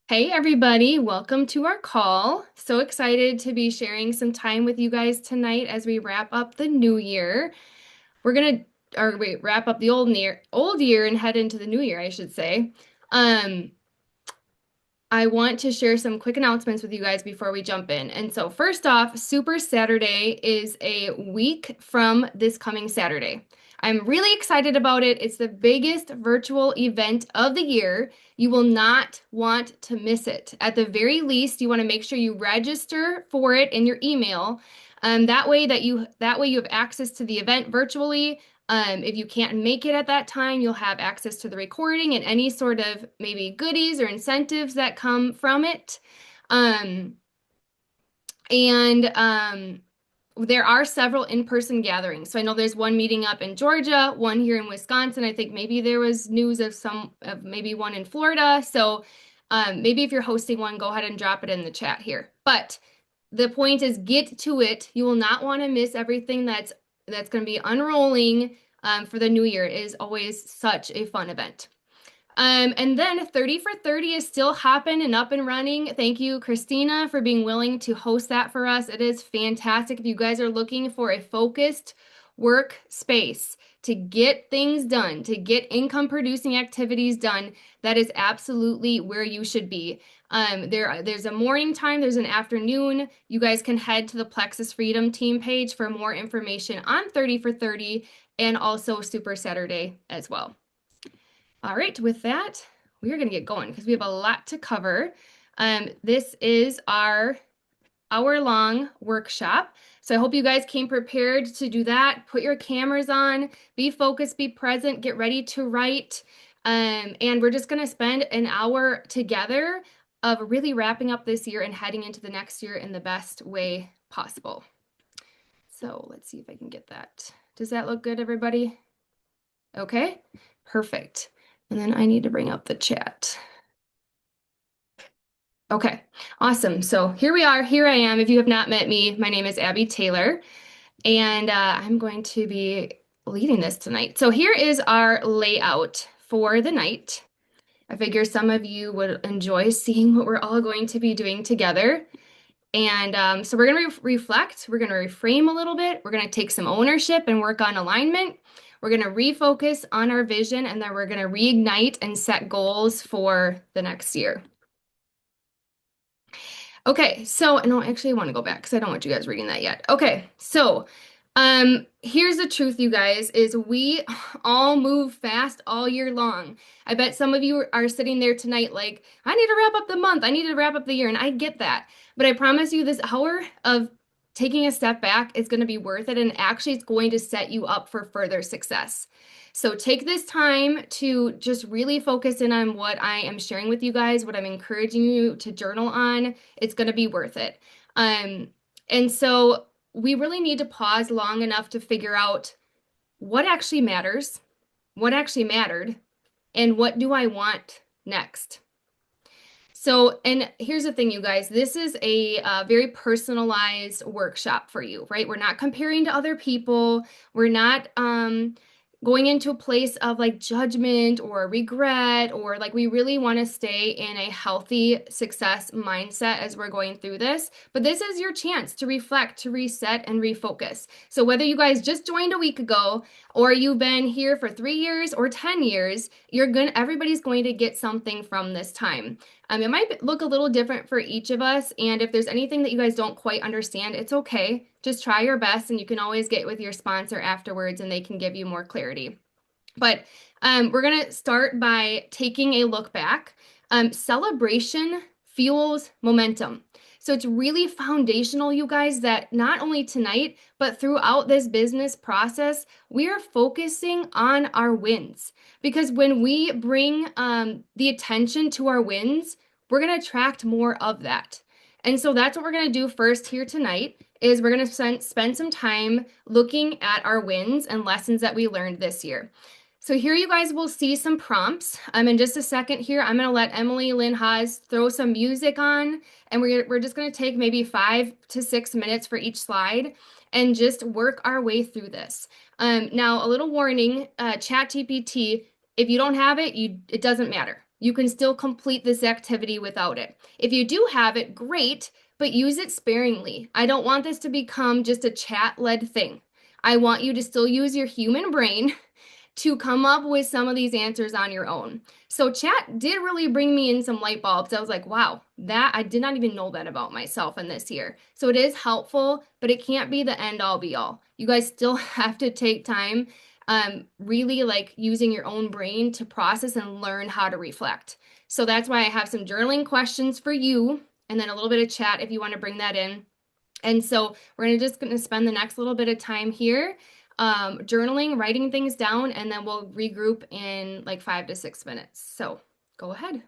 Hey everybody, welcome to our call. So excited to be sharing some time with you guys tonight as we wrap up the new year. We're gonna, or wait, wrap up the old year and head into the new year, I should say. Um, I want to share some quick announcements with you guys before we jump in. And so, first off, Super Saturday is a week from this coming Saturday. I'm really excited about it. It's the biggest virtual event of the year. You will not want to miss it. At the very least, you want to make sure you register for it in your email. That way you have access to the event virtually. If you can't make it at that time, you'll have access to the recording and any sort of maybe goodies or incentives that come from it. Um, and there are several in-person gatherings. So I know there's one meeting up in Georgia, one here in Wisconsin. I think maybe there was news of maybe one in Florida. So maybe if you're hosting one, go ahead and drop it in the chat here. But the point is get to it. You will not want to miss everything that's going to be unrolling for the new year. It is always such a fun event. And then 30 for 30 is still hopping and up and running. Thank you, Christina, for being willing to host that for us. It is fantastic. If you guys are looking for a focused workspace to get things done, to get income producing activities done, that is absolutely where you should be. There's a morning time, there's an afternoon. You guys can head to the Plexus Freedom team page for more information on 30 for 30 and also Super Saturday as well. All right, with that, we are going to get going because we have a lot to cover. This is our hour-long workshop. So I hope you guys came prepared to do that. Put your cameras on, be focused, be present, get ready to write. And we're just going to spend an hour together of really wrapping up this year and heading into the next year in the best way possible. So let's see if I can get that. Does that look good, everybody? Okay, perfect. And then I need to bring up the chat. Okay, awesome. So here we are. Here I am. If you have not met me, my name is Abby Taylor, and I'm going to be leading this tonight. So here is our layout for the night. I figure some of you would enjoy seeing what we're all going to be doing together. And so we're going to reflect. We're going to reframe a little bit. We're going to take some ownership and work on alignment. We're going to refocus on our vision, and then we're going to reignite and set goals for the next year. Okay, so no, actually I want to go back because I don't want you guys reading that yet. Okay, so here's the truth, you guys, is we all move fast all year long. I bet some of you are sitting there tonight like, I need to wrap up the month, I need to wrap up the year, and I get that. But I promise you this hour of taking a step back is going to be worth it, and actually it's going to set you up for further success. So take this time to just really focus in on what I am sharing with you guys, what I'm encouraging you to journal on. It's going to be worth it. And so we really need to pause long enough to figure out what actually matters, what actually mattered, and what do I want next. So, and here's the thing, you guys, this is a very personalized workshop for you, right? We're not comparing to other people. We're not going into a place of like judgment or regret, or like we really want to stay in a healthy success mindset as we're going through this. But this is your chance to reflect, to reset, and refocus. So whether you guys just joined a week ago or you've been here for 3 years or 10 years, everybody's going to get something from this time. It might look a little different for each of us, and if there's anything that you guys don't quite understand, it's okay. Just try your best, and you can always get with your sponsor afterwards, and they can give you more clarity. But we're going to start by taking a look back. Celebration fuels momentum. So it's really foundational, you guys, that not only tonight, but throughout this business process, we are focusing on our wins. Because when we bring the attention to our wins, we're going to attract more of that. And so that's what we're going to do first here tonight, is we're going to spend some time looking at our wins and lessons that we learned this year. So here you guys will see some prompts. In just a second here, I'm going to let Emily Lynn Haas throw some music on, and we're just going to take maybe 5 to 6 minutes for each slide and just work our way through this. Now, a little warning, ChatGPT, if you don't have it, it doesn't matter. You can still complete this activity without it. If you do have it, great, but use it sparingly. I don't want this to become just a chat-led thing. I want you to still use your human brain to come up with some of these answers on your own. So chat did really bring me in some light bulbs. I was like, wow, that I did not even know that about myself in this year. So it is helpful, but it can't be the end all be all. You guys still have to take time, really like using your own brain to process and learn how to reflect. So that's why I have some journaling questions for you and then a little bit of chat if you want to bring that in. And so we're gonna spend the next little bit of time here, journaling, writing things down, and then we'll regroup in like 5 to 6 minutes. So go ahead.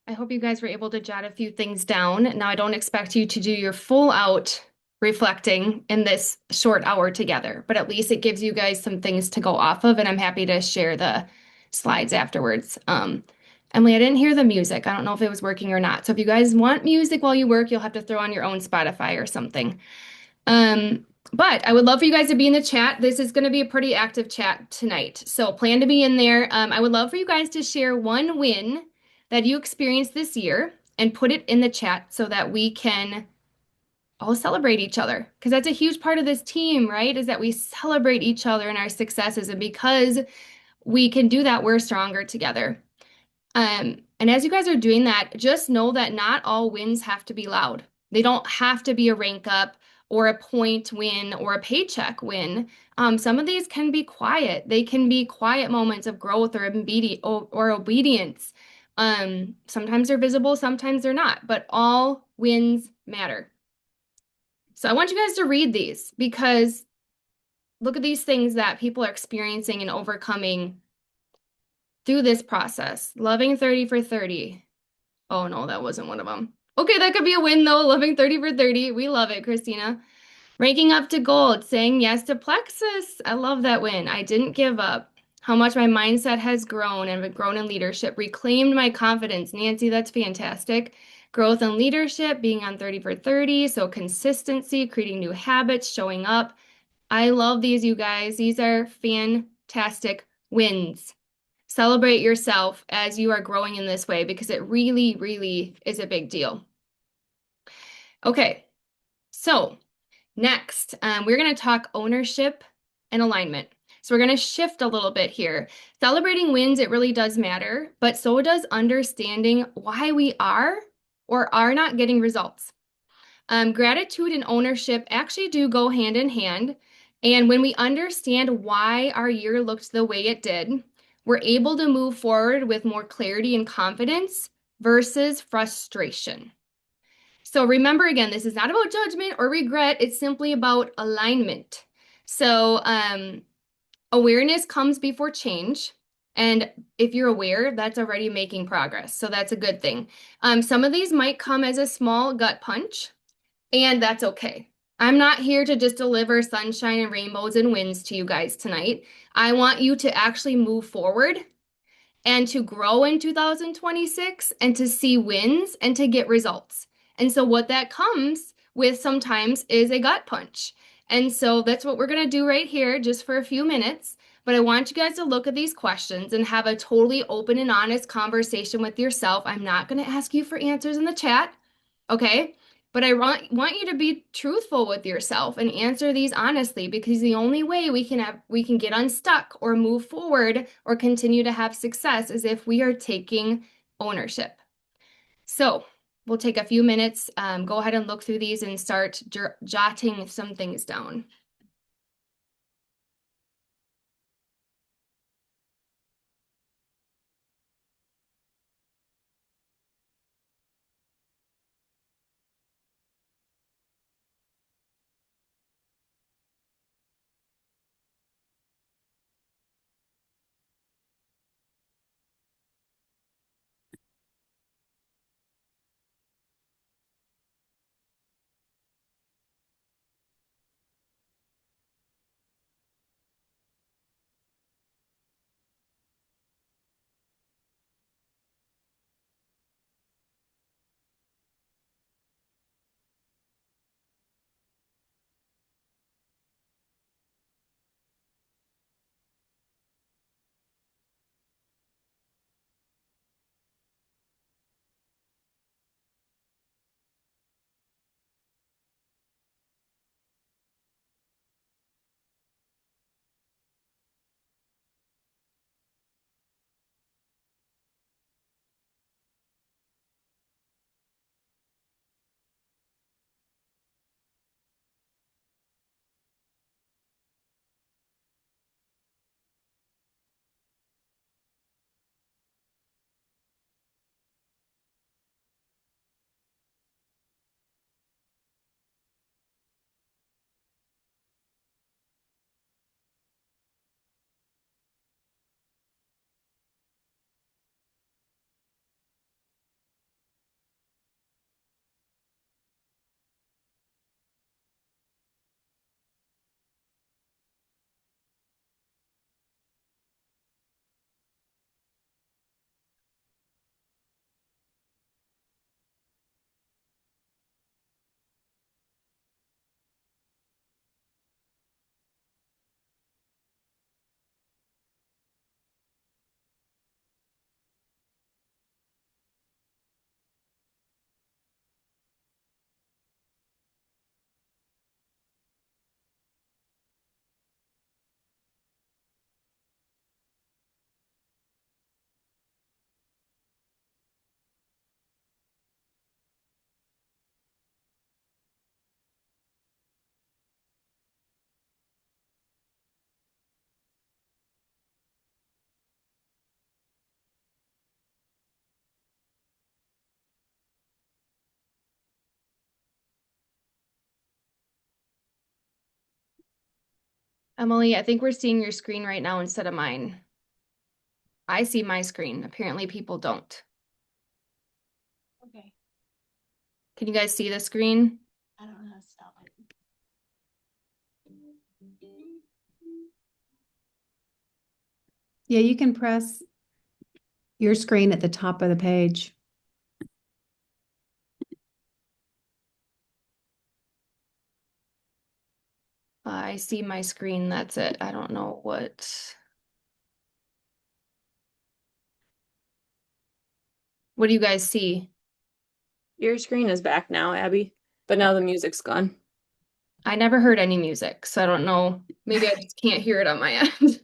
I hope you guys were able to jot a few things down. Now, I don't expect you to do your full out reflecting in this short hour together, but at least it gives you guys some things to go off of, and I'm happy to share the slides afterwards. Emily, I didn't hear the music. I don't know if it was working or not. So if you guys want music while you work, you'll have to throw on your own Spotify or something. But I would love for you guys to be in the chat. This is going to be a pretty active chat tonight. So plan to be in there. I would love for you guys to share one win that you experienced this year and put it in the chat so that we can all celebrate each other. Because that's a huge part of this team, right? Is that we celebrate each other and our successes. And because we can do that, we're stronger together. And as you guys are doing that, just know that not all wins have to be loud. They don't have to be a rank up or a point win or a paycheck win. Some of these can be quiet. They can be quiet moments of growth or obedience. Sometimes they're visible, sometimes they're not, but all wins matter. So I want you guys to read these because look at these things that people are experiencing and overcoming through this process. Loving 30 for 30. Oh no, that wasn't one of them. Okay, that could be a win though. Loving 30 for 30. We love it, Christina. Ranking up to gold, saying yes to Plexus. I love that win. I didn't give up. How much my mindset has grown and grown in leadership. Reclaimed my confidence. Nancy, that's fantastic. Growth in leadership, being on 30 for 30. So consistency, creating new habits, showing up. I love these, you guys. These are fantastic wins. Celebrate yourself as you are growing in this way because it really, really is a big deal. Okay, so next, we're going to talk ownership and alignment. So we're going to shift a little bit here. Celebrating wins, it really does matter, but so does understanding why we are or are not getting results. Gratitude and ownership actually do go hand in hand. And when we understand why our year looked the way it did, we're able to move forward with more clarity and confidence versus frustration. So remember again, this is not about judgment or regret. It's simply about alignment. So awareness comes before change. And if you're aware, that's already making progress. So that's a good thing. Some of these might come as a small gut punch, and that's okay. I'm not here to just deliver sunshine and rainbows and wins to you guys tonight. I want you to actually move forward and to grow in 2026 and to see wins and to get results. And so, what that comes with sometimes is a gut punch. And so, that's what we're going to do right here just for a few minutes. But I want you guys to look at these questions and have a totally open and honest conversation with yourself. I'm not going to ask you for answers in the chat, okay? But I want you to be truthful with yourself and answer these honestly because the only way we can get unstuck or move forward or continue to have success is if we are taking ownership. So we'll take a few minutes, go ahead and look through these and start jotting some things down. Emily, I think we're seeing your screen right now instead of mine. I see my screen. Apparently people don't. Okay. Can you guys see the screen? I don't know how to stop it. Yeah, you can press your screen at the top of the page. I see my screen. That's it. I don't know what. What do you guys see? Your screen is back now, Abby, but now the music's gone. I never heard any music, so I don't know. Maybe I just can't hear it on my end.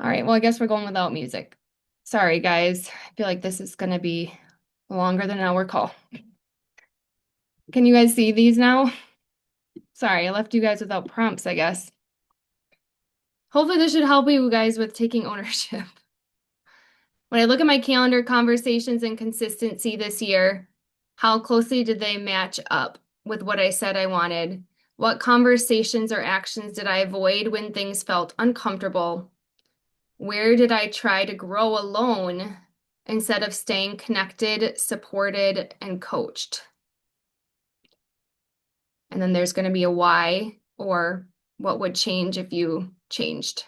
All right, well, I guess we're going without music. Sorry, guys. I feel like this is going to be longer than an hour call. Can you guys see these now? Sorry, I left you guys without prompts, I guess. Hopefully this should help you guys with taking ownership. When I look at my calendar conversations and consistency this year, how closely did they match up with what I said I wanted? What conversations or actions did I avoid when things felt uncomfortable? Where did I try to grow alone instead of staying connected, supported, and coached? And then there's going to be a why or what would change if you changed.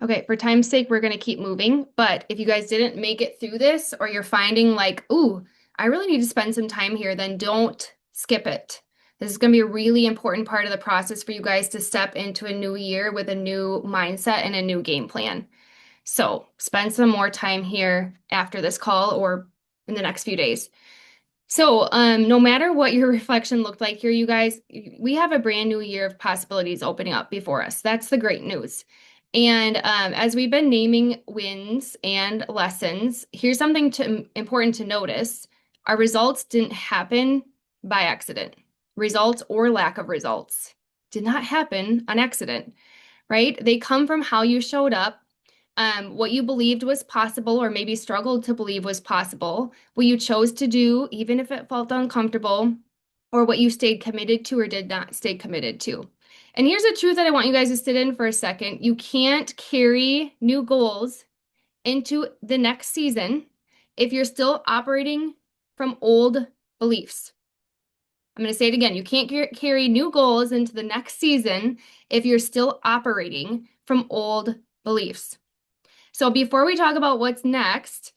Okay, for time's sake, we're going to keep moving. But if you guys didn't make it through this or you're finding like, ooh, I really need to spend some time here, then don't skip it. This is going to be a really important part of the process for you guys to step into a new year with a new mindset and a new game plan. So spend some more time here after this call or in the next few days. So, no matter what your reflection looked like here, you guys, we have a brand new year of possibilities opening up before us. That's the great news. And as we've been naming wins and lessons, here's something important to notice. Our results didn't happen by accident. Results or lack of results did not happen on accident, right? They come from how you showed up, what you believed was possible, or maybe struggled to believe was possible, what you chose to do, even if it felt uncomfortable, or what you stayed committed to or did not stay committed to. And here's a truth that I want you guys to sit in for a second. You can't carry new goals into the next season if you're still operating from old beliefs. I'm going to say it again. You can't carry new goals into the next season if you're still operating from old beliefs. So before we talk about what's next,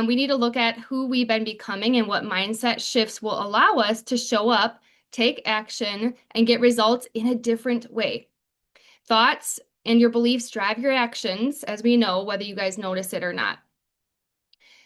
we need to look at who we've been becoming and what mindset shifts will allow us to show up, take action, and get results in a different way. Thoughts and your beliefs drive your actions, as we know, whether you guys notice it or not.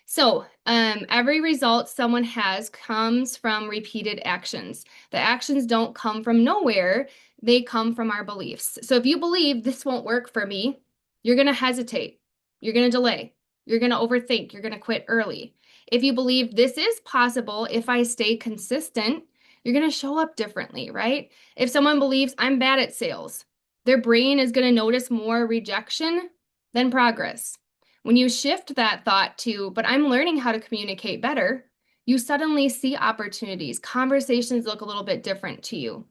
So, every result someone has comes from repeated actions. The actions don't come from nowhere, they come from our beliefs. So, if you believe this won't work for me, you're going to hesitate, you're going to delay, you're going to overthink, you're going to quit early. If you believe this is possible if I stay consistent, you're going to show up differently, right? If someone believes I'm bad at sales, their brain is going to notice more rejection than progress. When you shift that thought to, but I'm learning how to communicate better, you suddenly see opportunities. Conversations look a little bit different to you.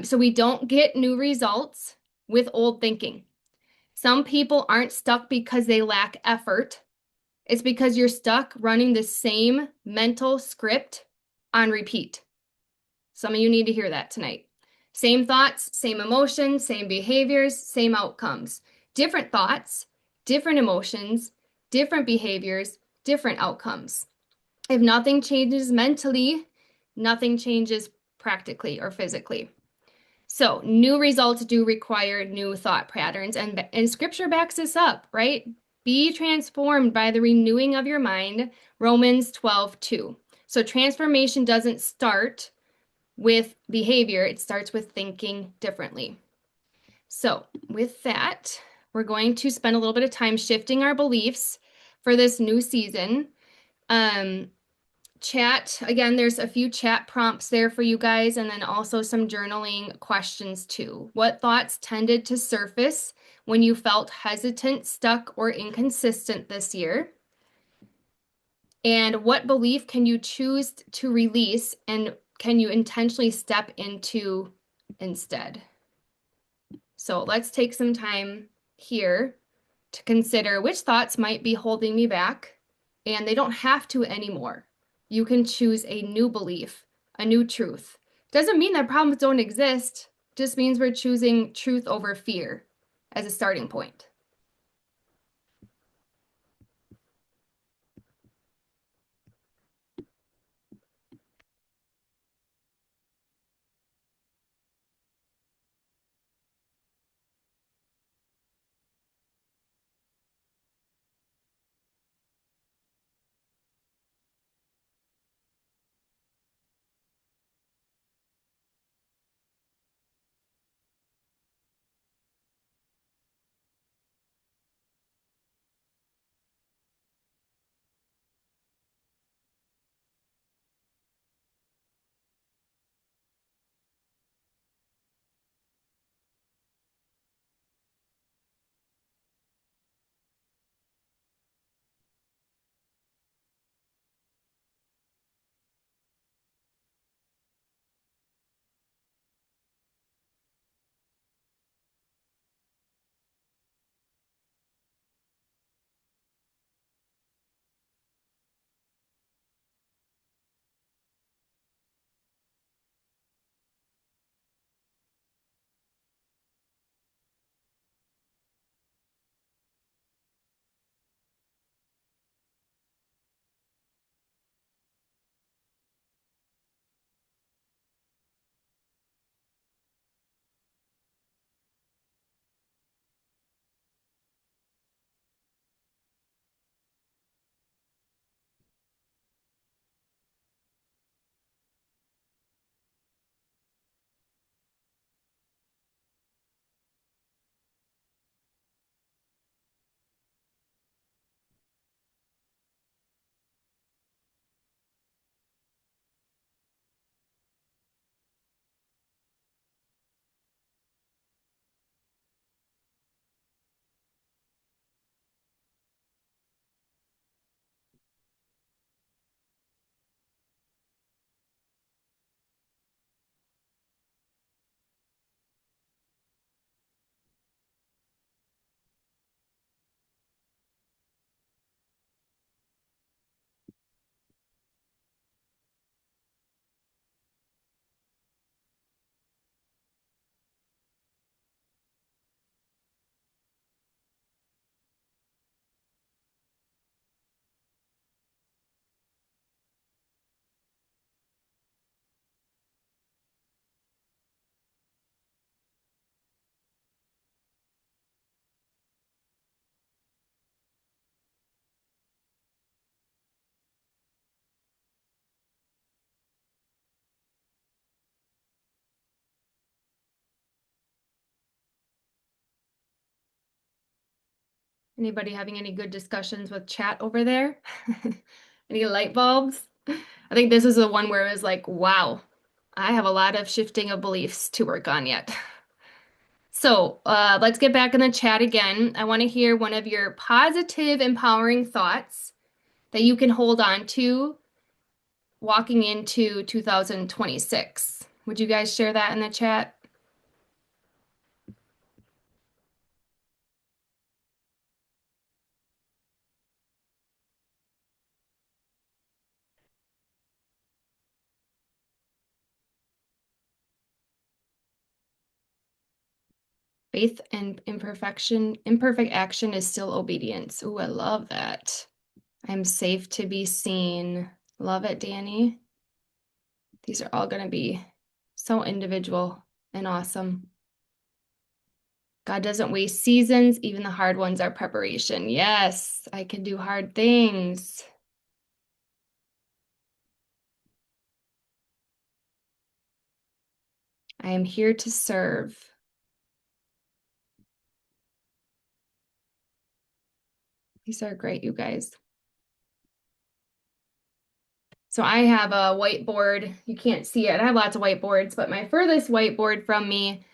So we don't get new results with old thinking. Some people aren't stuck because they lack effort. It's because you're stuck running the same mental script on repeat. Some of you need to hear that tonight. Same thoughts, same emotions, same behaviors, same outcomes. Different thoughts, different emotions, different behaviors, different outcomes. If nothing changes mentally, nothing changes practically or physically. So, new results do require new thought patterns, and scripture backs this up, right? Be transformed by the renewing of your mind, Romans 12:2. So, transformation doesn't start with behavior, it starts with thinking differently. So, with that, we're going to spend a little bit of time shifting our beliefs for this new season. Chat, again, there's a few chat prompts there for you guys, and then also some journaling questions too. What thoughts tended to surface when you felt hesitant, stuck, or inconsistent this year? And what belief can you choose to release, and can you intentionally step into instead? So let's take some time here to consider which thoughts might be holding me back, and they don't have to anymore. You can choose a new belief, a new truth. Doesn't mean that problems don't exist, just means we're choosing truth over fear as a starting point. Anybody having any good discussions with chat over there? Any light bulbs? I think this is the one where it was like, wow, I have a lot of shifting of beliefs to work on yet. So let's get back in the chat again. I want to hear one of your positive, empowering thoughts that you can hold on to walking into 2026. Would you guys share that in the chat? Faith and imperfect action is still obedience. Ooh, I love that. I'm safe to be seen. Love it, Danny. These are all going to be so individual and awesome. God doesn't waste seasons. Even the hard ones are preparation. Yes, I can do hard things. I am here to serve. These are great, you guys. So I have a whiteboard. You can't see it. I have lots of whiteboards, but my furthest whiteboard from me,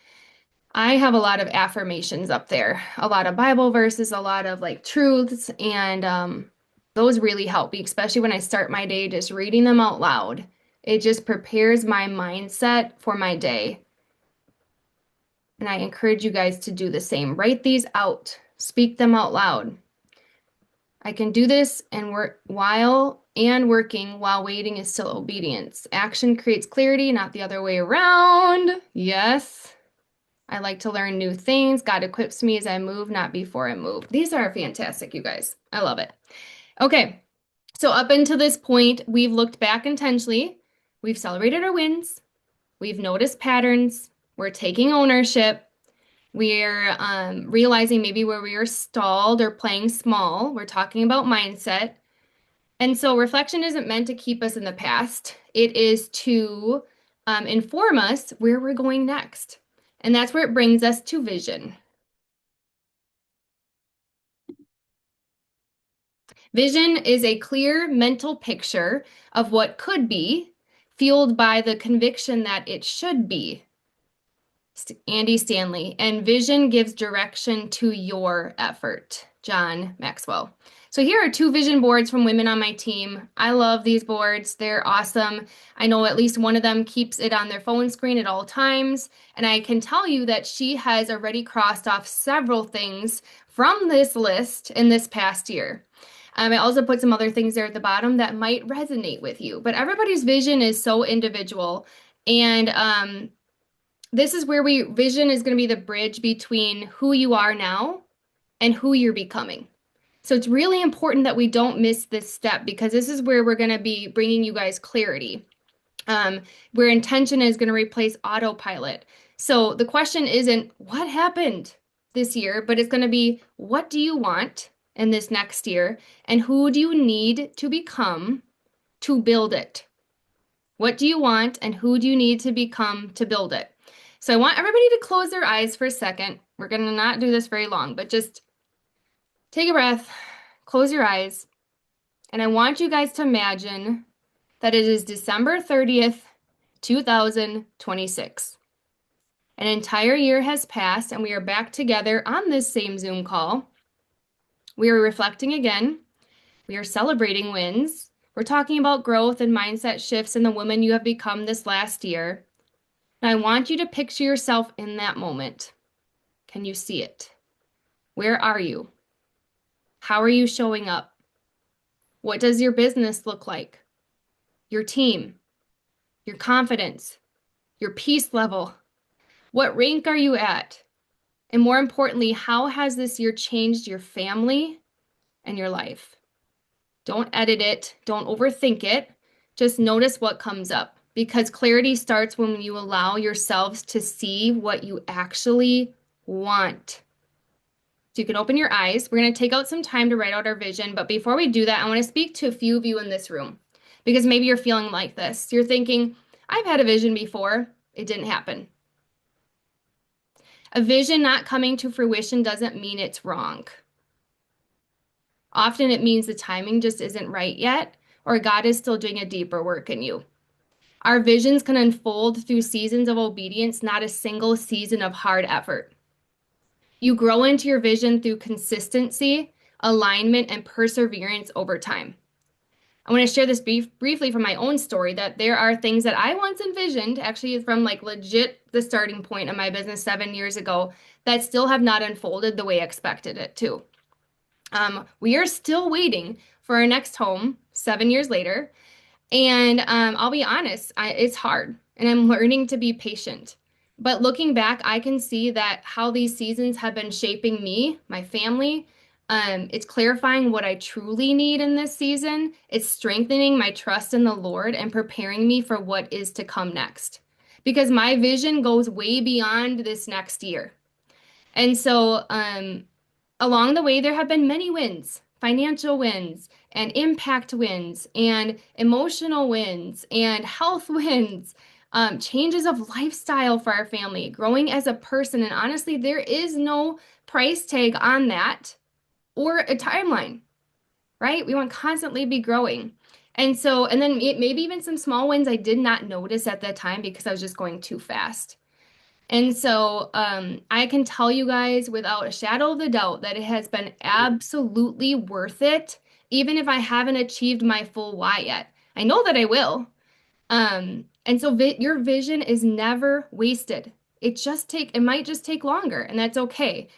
I have a lot of affirmations up there, a lot of Bible verses, a lot of like truths, and those really help me, especially when I start my day just reading them out loud. It just prepares my mindset for my day. And I encourage you guys to do the same. Write these out, speak them out loud. I can do this and work while working while waiting is still obedience. Action creates clarity, not the other way around. Yes. I like to learn new things. God equips me as I move, not before I move. These are fantastic, you guys. I love it. Okay. So up until this point, we've looked back intentionally. We've celebrated our wins. We've noticed patterns. We're taking ownership. We're realizing maybe where we are stalled or playing small. We're talking about mindset. And so reflection isn't meant to keep us in the past. It is to inform us where we're going next. And that's where it brings us to vision. Vision is a clear mental picture of what could be, fueled by the conviction that it should be. Andy Stanley. And vision gives direction to your effort. John Maxwell. So here are 2 vision boards from women on my team. I love these boards. They're awesome. I know at least one of them keeps it on their phone screen at all times. And I can tell you that she has already crossed off several things from this list in this past year. I also put some other things there at the bottom that might resonate with you. But everybody's vision is so individual. And this is where vision is going to be the bridge between who you are now and who you're becoming. So it's really important that we don't miss this step because this is where we're going to be bringing you guys clarity, where intention is going to replace autopilot. So the question isn't what happened this year, but it's going to be what do you want in this next year and who do you need to become to build it? What do you want and who do you need to become to build it? So I want everybody to close their eyes for a second. We're going to not do this very long, but just take a breath, close your eyes, and I want you guys to imagine that it is December 30th, 2026. An entire year has passed, and we are back together on this same Zoom call. We are reflecting again. We are celebrating wins. We're talking about growth and mindset shifts in the woman you have become this last year. And I want you to picture yourself in that moment. Can you see it? Where are you? How are you showing up? What does your business look like? Your team, your confidence, your peace level. What rank are you at? And more importantly, how has this year changed your family and your life? Don't edit it. Don't overthink it. Just notice what comes up because clarity starts when you allow yourselves to see what you actually want. So you can open your eyes. We're going to take out some time to write out our vision. But before we do that, I want to speak to a few of you in this room because maybe you're feeling like this. You're thinking, I've had a vision before. It didn't happen. A vision not coming to fruition doesn't mean it's wrong. Often it means the timing just isn't right yet, or God is still doing a deeper work in you. Our visions can unfold through seasons of obedience, not a single season of hard effort. You grow into your vision through consistency, alignment, and perseverance over time. I want to share this briefly from my own story that there are things that I once envisioned, actually from like legit the starting point of my business 7 years ago, that still have not unfolded the way I expected it to. We are still waiting for our next home 7 years later. And I'll be honest, it's hard, and I'm learning to be patient. But looking back, I can see that how these seasons have been shaping me, my family. It's clarifying what I truly need in this season. It's strengthening my trust in the Lord and preparing me for what is to come next. Because my vision goes way beyond this next year. And so, along the way, there have been many wins, financial wins, and impact wins, and emotional wins, and health wins, changes of lifestyle for our family, growing as a person. And honestly, there is no price tag on that or a timeline, right? We want to constantly be growing. And so, and then maybe even some small wins I did not notice at that time because I was just going too fast. And so I can tell you guys without a shadow of a doubt that it has been absolutely worth it, even if I haven't achieved my full why yet. I know that I will. And so your vision is never wasted. It might just take longer, and that's okay.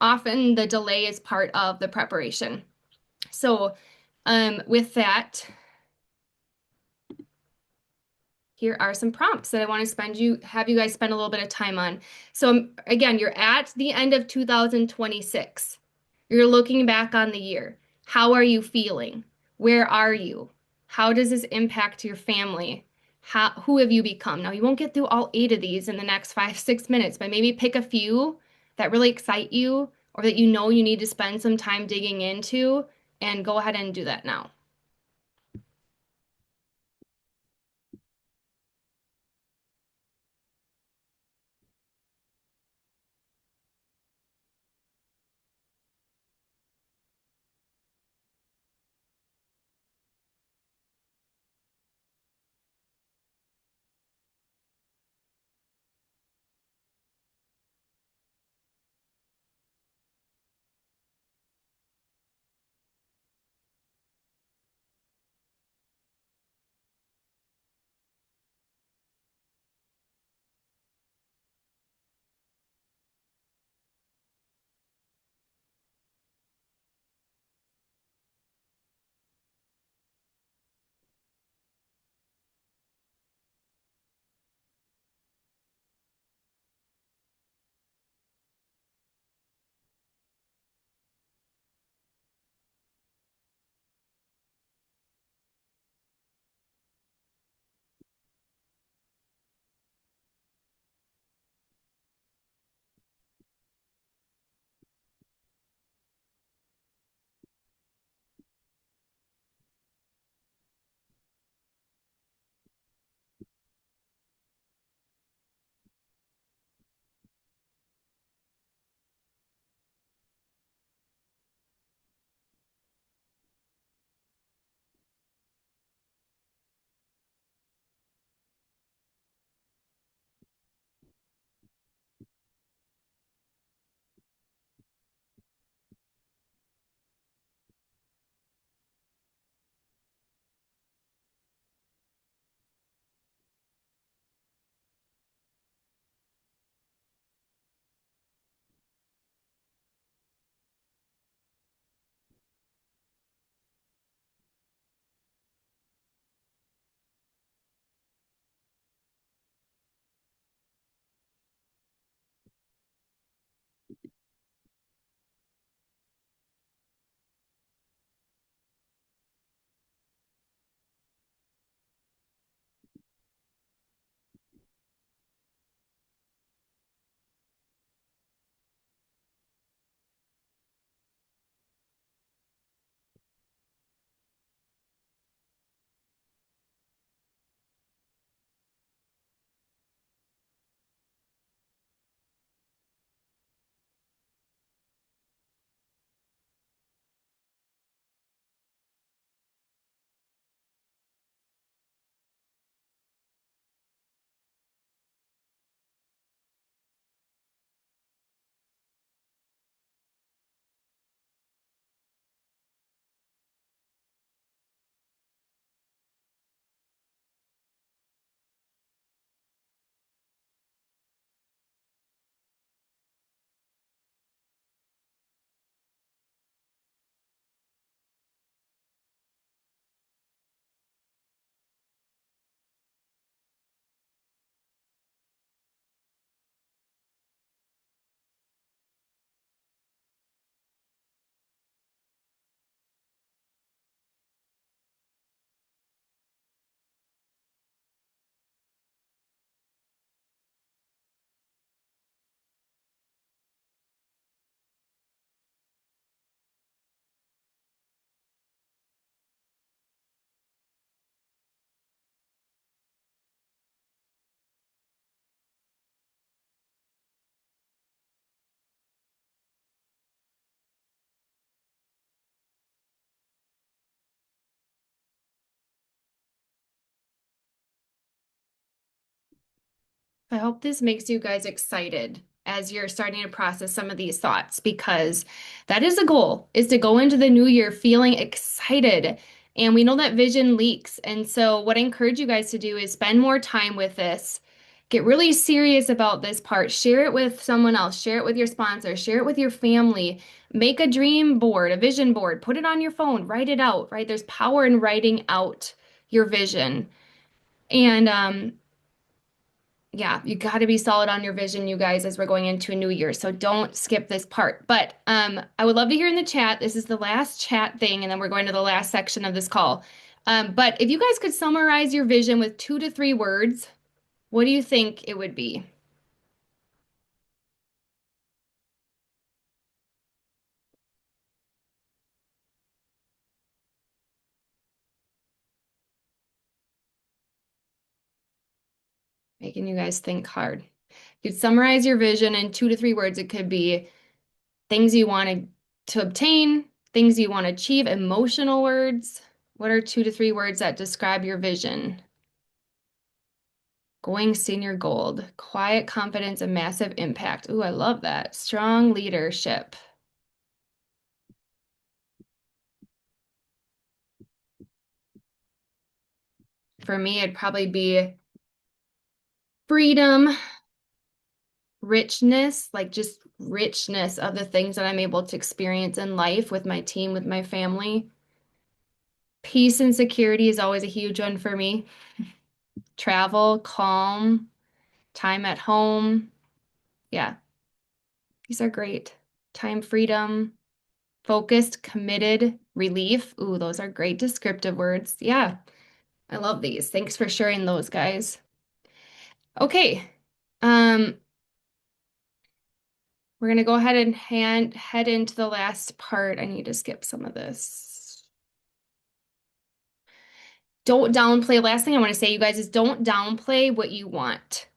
Often the delay is part of the preparation. So with that, here are some prompts that I want to have you guys spend a little bit of time on. So again, you're at the end of 2026. You're looking back on the year. How are you feeling? Where are you? How does this impact your family? Who have you become? Now, you won't get through all 8 of these in the next 5, 6 minutes, but maybe pick a few that really excite you or that you know you need to spend some time digging into, and go ahead and do that now. I hope this makes you guys excited as you're starting to process some of these thoughts because that is the goal, is to go into the new year feeling excited. And we know that vision leaks. And so what I encourage you guys to do is spend more time with this. Get really serious about this part. Share it with someone else. Share it with your sponsor. Share it with your family. Make a dream board, a vision board. Put it on your phone. Write it out, right? There's power in writing out your vision. And yeah, you got to be solid on your vision, you guys, as we're going into a new year. So don't skip this part. But I would love to hear in the chat. This is the last chat thing, and then we're going to the last section of this call. But if you guys could summarize your vision with 2 to 3 words, what do you think it would be? Making you guys think hard. If you'd summarize your vision in 2 to 3 words, it could be things you want to obtain, things you want to achieve, emotional words. What are 2 to 3 words that describe your vision? Going senior gold, quiet confidence and massive impact. Ooh, I love that. Strong leadership. For me, it'd probably be freedom, richness, like just richness of the things that I'm able to experience in life with my team, with my family. Peace and security is always a huge one for me. Travel, calm, time at home. Yeah, these are great. Time freedom, focused, committed, relief. Ooh, those are great descriptive words. Yeah, I love these. Thanks for sharing those, guys. Okay. We're gonna go ahead and head into the last part. I need to skip some of this. Don't downplay. Last thing I want to say, you guys, is don't downplay what you want.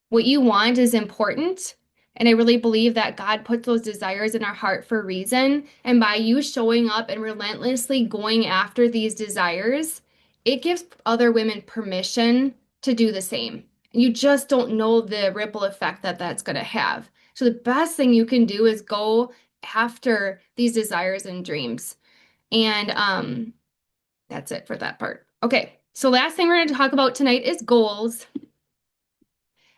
What you want is important. And I really believe that God puts those desires in our heart for a reason. And by you showing up and relentlessly going after these desires, it gives other women permission to do the same. You just don't know the ripple effect that that's going to have. So the best thing you can do is go after these desires and dreams. And that's it for that part. Okay, so last thing we're going to talk about tonight is goals.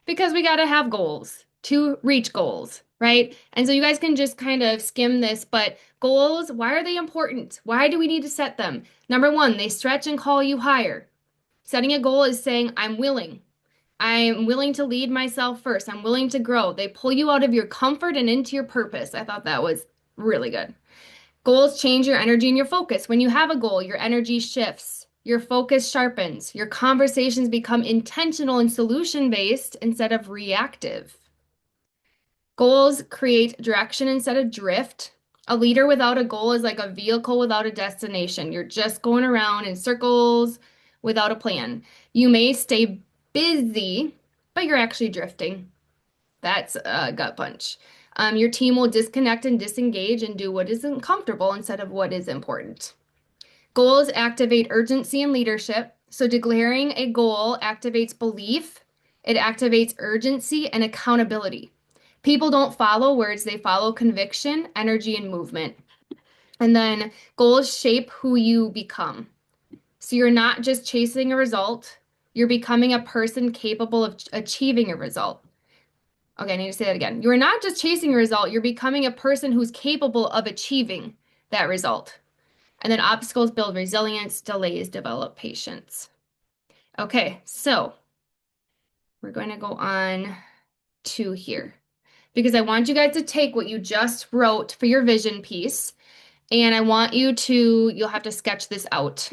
Because we got to have goals to reach goals, right? And so you guys can just kind of skim this, but goals, why are they important? Why do we need to set them? Number one, they stretch and call you higher. Setting a goal is saying, I'm willing. I'm willing to lead myself first. I'm willing to grow. They pull you out of your comfort and into your purpose. I thought that was really good. Goals change your energy and your focus. When you have a goal, your energy shifts, your focus sharpens, your conversations become intentional and solution-based instead of reactive. Goals create direction instead of drift. A leader without a goal is like a vehicle without a destination. You're just going around in circles without a plan. You may stay busy, but you're actually drifting. That's a gut punch. Your team will disconnect and disengage and do what isn't comfortable instead of what is important. Goals activate urgency and leadership. So declaring a goal activates belief, it activates urgency and accountability. People don't follow words, they follow conviction, energy, and movement. And then goals shape who you become. So you're not just chasing a result, you're becoming a person capable of achieving a result. Okay, I need to say that again. You're not just chasing a result, you're becoming a person who's capable of achieving that result. And then obstacles build resilience, delays develop patience. Okay, so we're going to go on to here because I want you guys to take what you just wrote for your vision piece and I want you to, you'll have to sketch this out.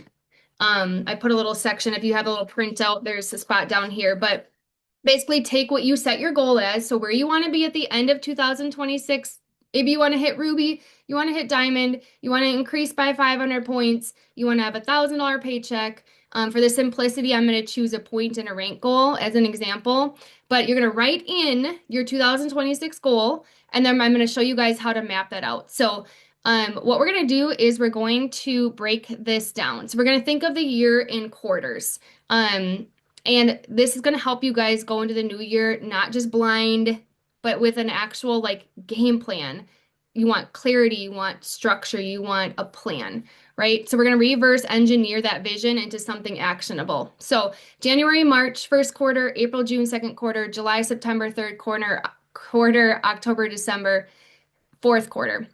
I put a little section, if you have a little printout, there's a spot down here, but basically take what you set your goal as. So where you want to be at the end of 2026, maybe you want to hit Ruby, you want to hit Diamond, you want to increase by 500 points, you want to have $1,000 paycheck. For the simplicity, I'm going to choose a point and a rank goal as an example, but you're going to write in your 2026 goal, and then I'm going to show you guys how to map that out. So what we're going to do is we're going to break this down. So we're going to think of the year in quarters. And this is going to help you guys go into the new year, not just blind, but with an actual like game plan. You want clarity, you want structure, you want a plan, right? So we're going to reverse engineer that vision into something actionable. So January, March, first quarter, April, June, second quarter, July, September, third quarter, October, December, fourth quarter.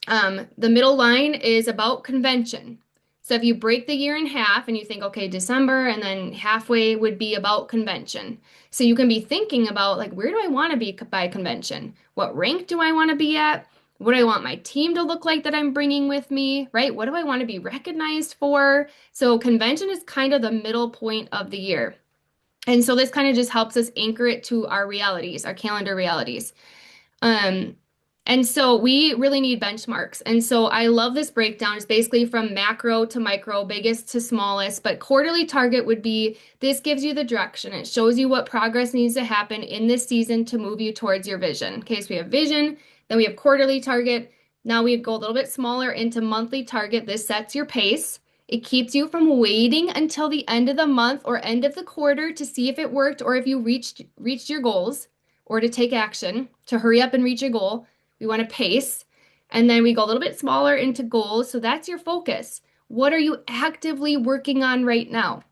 The middle line is about convention. So if you break the year in half and you think, okay, December and then halfway would be about convention. So you can be thinking about like, where do I want to be by convention? What rank do I want to be at? What do I want my team to look like that I'm bringing with me, right? What do I want to be recognized for? So convention is kind of the middle point of the year. And so this kind of just helps us anchor it to our realities, our calendar realities. Um, and so we really need benchmarks. And so I love this breakdown. It's basically from macro to micro, biggest to smallest. But quarterly target would be this gives you the direction. It shows you what progress needs to happen in this season to move you towards your vision. Okay, so we have vision, then we have quarterly target. Now we go a little bit smaller into monthly target. This sets your pace. It keeps you from waiting until the end of the month or end of the quarter to see if it worked or if you reached your goals or to take action to hurry up and reach your goal. We want to pace. And then we go a little bit smaller into goals. So that's your focus. What are you actively working on right now?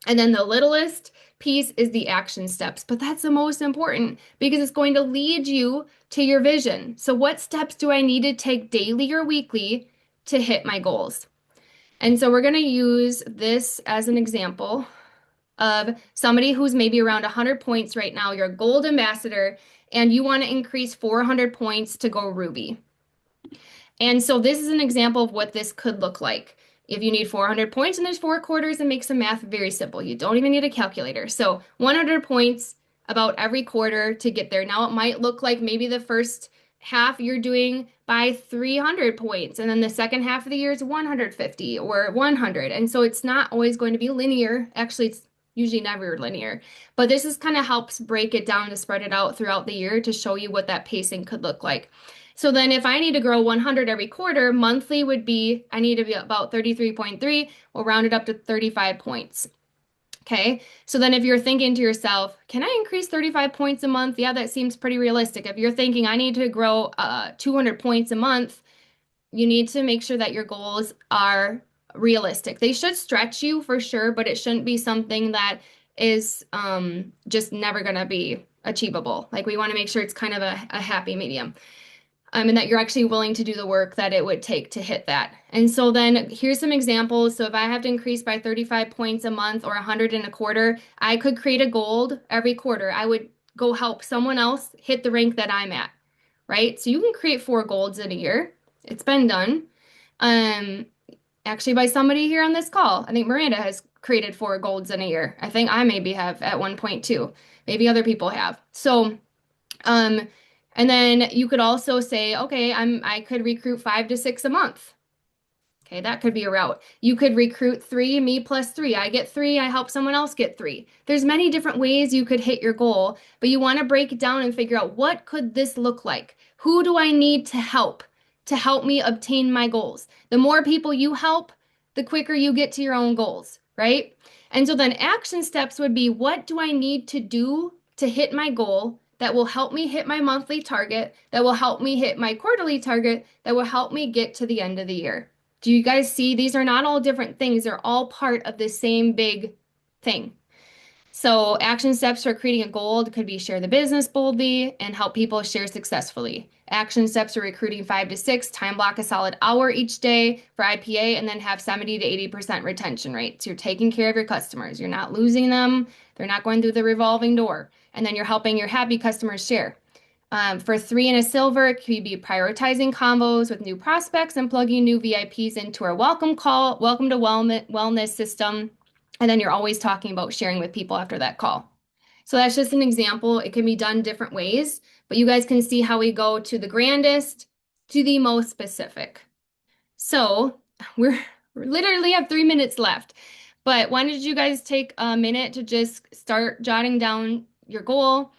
And then the littlest piece is the action steps, but that's the most important because it's going to lead you to your vision. So what steps do I need to take daily or weekly to hit my goals? And so we're going to use this as an example of somebody who's maybe around 100 points right now. You're a gold ambassador and you want to increase 400 points to go ruby. And so this is an example of what this could look like. If you need 400 points and there's 4 quarters, it makes the math very simple. You don't even need a calculator. So 100 points about every quarter to get there. Now it might look like maybe the first half you're doing by 300 points and then the second half of the year is 150 or 100. And so it's not always going to be linear. Actually, it's usually never linear. But this is kind of helps break it down to spread it out throughout the year to show you what that pacing could look like. So then if I need to grow 100 every quarter, monthly would be, I need to be about 33.3. We'll round it up to 35 points. Okay, so then if you're thinking to yourself, can I increase 35 points a month? Yeah, that seems pretty realistic. If you're thinking I need to grow 200 points a month, you need to make sure that your goals are realistic. They should stretch you for sure, but it shouldn't be something that is just never going to be achievable. Like we want to make sure it's kind of a happy medium. And that you're actually willing to do the work that it would take to hit that. And so then here's some examples. So if I have to increase by 35 points a month or 100 in a quarter, I could create a gold every quarter. I would go help someone else hit the rank that I'm at, right? So you can create 4 golds in a year. It's been done. Actually by somebody here on this call. I think Miranda has created 4 golds in a year. I think I maybe have at one point too. Maybe other people have. So, and then you could also say, okay, I could recruit 5 to 6 a month. Okay, that could be a route. You could recruit 3, me plus 3. I get 3, I help someone else get 3. There's many different ways you could hit your goal, but you want to break it down and figure out what could this look like? Who do I need to help me obtain my goals? The more people you help, the quicker you get to your own goals, right? And so then action steps would be, what do I need to do to hit my goal that will help me hit my monthly target, that will help me hit my quarterly target, that will help me get to the end of the year? Do you guys see? These are not all different things. They're all part of the same big thing. So action steps for creating a goal could be share the business boldly and help people share successfully. Action steps for recruiting 5 to 6, time block a solid hour each day for IPA, and then have 70 to 80% retention rate. So you're taking care of your customers. You're not losing them. They're not going through the revolving door. And then you're helping your happy customers share. For 3 and a silver, it could be prioritizing combos with new prospects and plugging new VIPs into our welcome to wellness system. And then you're always talking about sharing with people after that call. So that's just an example. It can be done different ways, but you guys can see how we go to the grandest to the most specific. So we literally have 3 minutes left, but why don't you guys take a minute to just start jotting down your goal,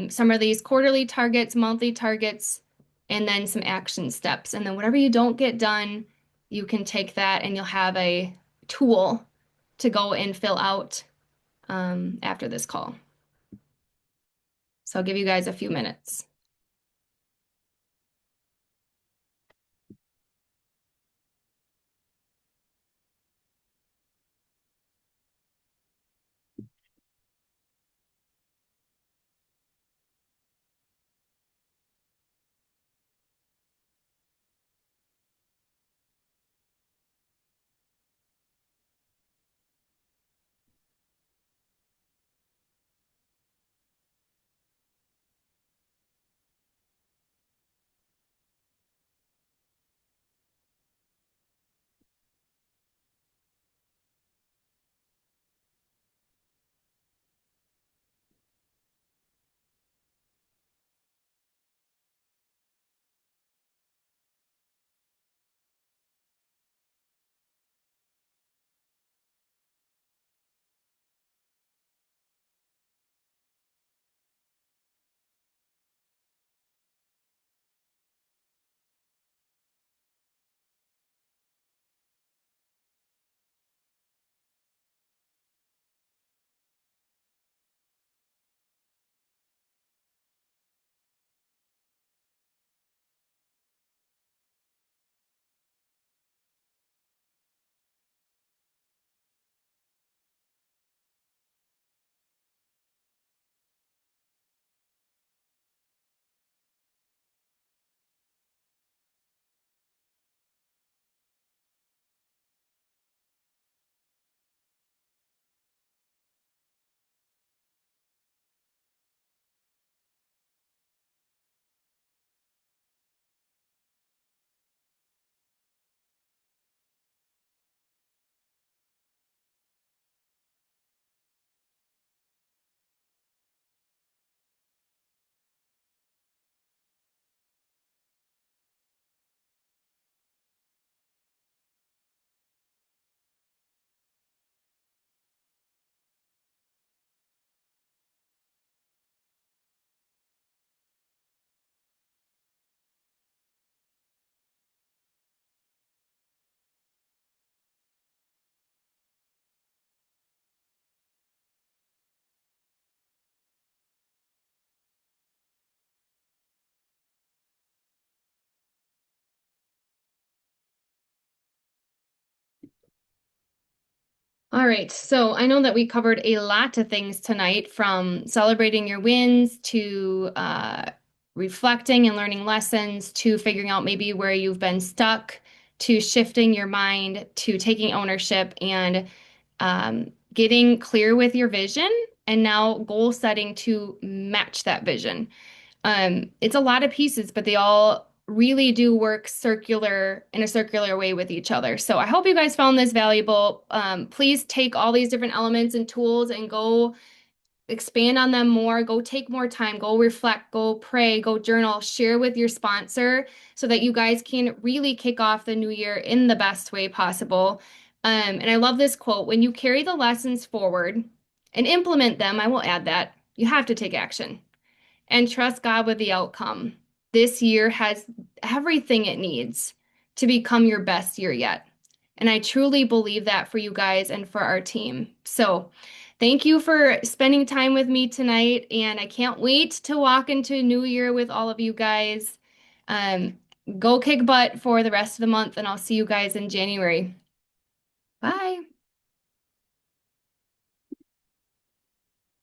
some of these quarterly targets, monthly targets, and then some action steps. And then whatever you don't get done, you can take that and you'll have a tool to go and fill out after this call. So I'll give you guys a few minutes. All right, so I know that we covered a lot of things tonight, from celebrating your wins to reflecting and learning lessons to figuring out maybe where you've been stuck to shifting your mind to taking ownership and getting clear with your vision and now goal setting to match that vision. It's a lot of pieces, but they all really do work circular in a circular way with each other. So I hope you guys found this valuable. Please take all these different elements and tools and go expand on them more. Go take more time, go reflect, go pray, go journal, share with your sponsor so that you guys can really kick off the new year in the best way possible. And I love this quote: when you carry the lessons forward and implement them, I will add that you have to take action and trust God with the outcome. This year has everything it needs to become your best year yet. And I truly believe that for you guys and for our team. So thank you for spending time with me tonight. And I can't wait to walk into a new year with all of you guys. Um, Go kick butt for the rest of the month, and I'll see you guys in January. Bye.